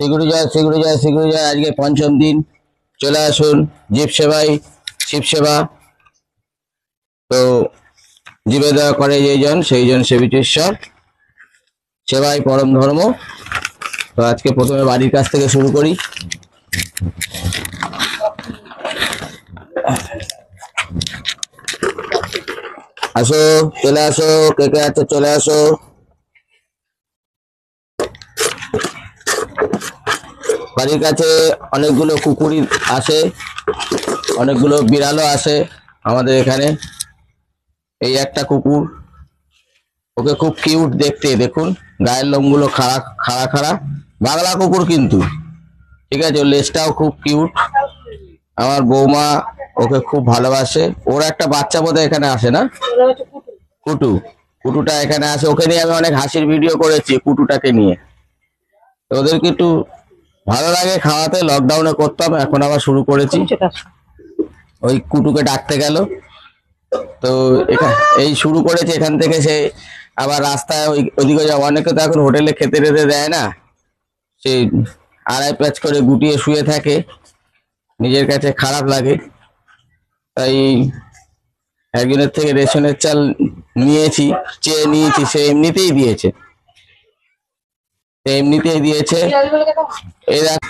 সিগুড়ি জয় সিগুড়ি জয় সিগুড়ি জয়। আজকে পঞ্চম দিন, চলে আসুন জীব সেবাই, শিব সেবা। তো জীবে দেওয়া করে যেইজন সেইজন সেবিতেশ্বর, সেবাই পরম ধর্ম। তো আজকে প্রথমে বাড়ির কাছ থেকে শুরু করি। আসো, চলে আসো, কে কে আছে চলে আসো। বাড়ির কাছে অনেকগুলো কুকুরই আসে, অনেকগুলো বিড়ালও আসে আমাদের এখানে। এই একটা কুকুর, ওকে খুব কিউট দেখতে, দেখুন গায়ের লোমগুলো খাড়া খাড়া খাড়া। বাংলা কুকুর কিন্তু, ঠিক আছে, ওর লেজটাও খুব কিউট। আমার বৌমা ওকে খুব ভালোবাসে। ওর একটা বাচ্চা বোধহয় এখানে আসে না, কুটু। কুটুটা এখানে আসে, ওকে নিয়ে আমি অনেক হাসির ভিডিও করেছি কুটুটাকে নিয়ে। ওদেরকে একটু ভালো লাগে খাওয়াতে, লকডাউনে করতাম, এখন আবার শুরু করেছি। ওই কুটুকে ডাকতে গেল, তো এই শুরু করেছে এখান থেকে। সে আবার রাস্তায় ওইদিকে যাওয়া, অনেকে তো এখন হোটেলে খেতে টেতে দেয় না, সে আড়াই প্যাচ করে গুটিয়ে শুয়ে থাকে, নিজের কাছে খারাপ লাগে। তাই একজনের থেকে রেশনের চাল নিয়েছি, চেয়ে নিয়েছি, সে এমনিতেই দিয়েছে, এই দেখ,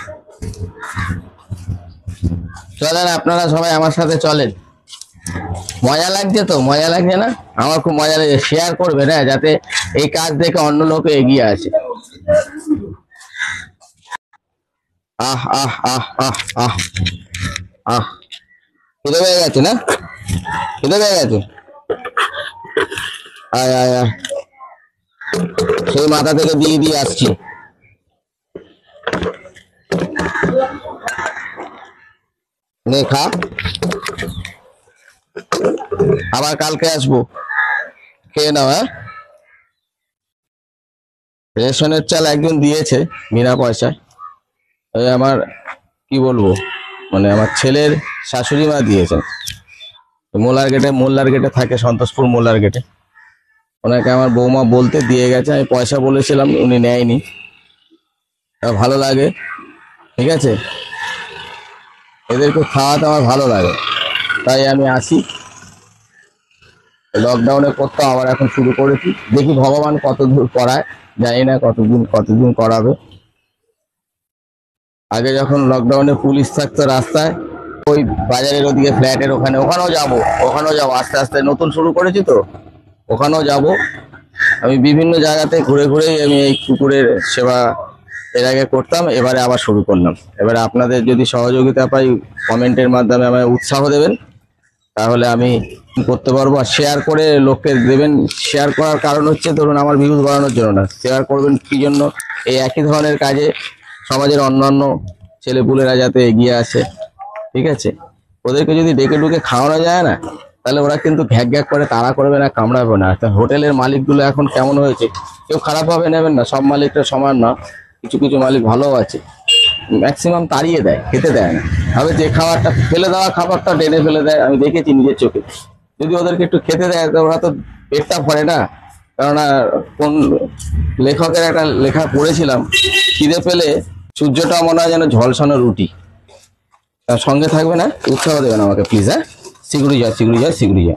চলেন আপনারা সবাই আমার সাথে চলেন। মজা লাগছে তো, মজা লাগছে না? আমার খুব মজা লাগছে। শেয়ার করবে না, যাতে এই কাজ দেখে অন্য লোক এগিয়ে আসে। আহ আহ আহ আহ আহ আহ, খিদে পেয়ে গেছে না? খিদে পেয়ে গেছে? আয় আয় আয়, সেই মাথা থেকে দিয়ে দিয়ে আসছি। নে খা, আবার কালকে আসবো, খেয়ে নাও। হ্যাঁ, রেশনের চাল একজন দিয়েছে বিনা পয়সায়। ওই আমার কি বলবো, মানে আমার ছেলের শাশুড়ি মা দিয়েছেন। মোল্লার গেটে থাকে, সন্তোষপুর মোল্লার গেটে। ওনাকে আমার বৌমা বলতে দিয়ে গেছে, আমি পয়সা বলেছিলাম, উনি নেয়নি। ভালো লাগে, ঠিক আছে, এদেরকে খাওয়াতে আমার ভালো লাগে, তাই আমি আসি। লকডাউনে করতাম, আবার এখন শুরু করেছি। দেখি ভগবান কত দূর করায়, জানি না কতদিন করাবে। আগে যখন লকডাউনে পুলিশ থাকতো রাস্তায়, ওই বাজারের ওদিকে ফ্ল্যাটের ওখানেও যাবো আস্তে আস্তে, নতুন শুরু করেছি তো, ওখানেও যাব। আমি বিভিন্ন জায়গাতে ঘুরে ঘুরেই আমি এই কুকুরের সেবা এর আগে করতাম, এবারে আবার শুরু করলাম। এবারে আপনাদের যদি সহযোগিতা পাই, কমেন্টের মাধ্যমে আমায় উৎসাহ দেবেন, তাহলে আমি করতে পারবো। আর শেয়ার করে লোককে দেবেন। শেয়ার করার কারণ হচ্ছে, ধরুন আমার ভিউজ বাড়ানোর জন্য না, শেয়ার করবেন কি জন্য, এই একই ধরনের কাজে সমাজের অন্যান্য ছেলেপুলেরা যাতে এগিয়ে আসে, ঠিক আছে। ওদেরকে যদি ডেকে ডুকে খাওয়ানো যায় না, তাহলে ওরা কিন্তু ঘ্যাক ঘ্যাক করে, তাড়া করবে না, কামড়াবে না। হোটেলের মালিকগুলো এখন কেমন হয়েছে, কেউ খারাপভাবে নেবেন না, সব মালিকটা সমান না, কিছু কিছু মালিক ভালো আছে, ম্যাক্সিমাম তাড়িয়ে দেয়, খেতে দেয় না। তবে যে খাবারটা ফেলে দেওয়া, খাবারটা টেনে ফেলে দেয়, আমি দেখেছি নিজের চোখে। যদি ওদেরকে একটু খেতে দেয়, তো ওরা তো পেটটা ভরে না। কেননা কোন লেখকের একটা লেখা পড়েছিলাম, খিদে পেলে সূর্যটা মনে হয় যেন ঝলসানো রুটি। সঙ্গে থাকবে না, উৎসাহ দেবেন আমাকে প্লিজ। হ্যাঁ, সিগুড়ি যায় সিগুড়ি যায় সিগুড়ি যায়।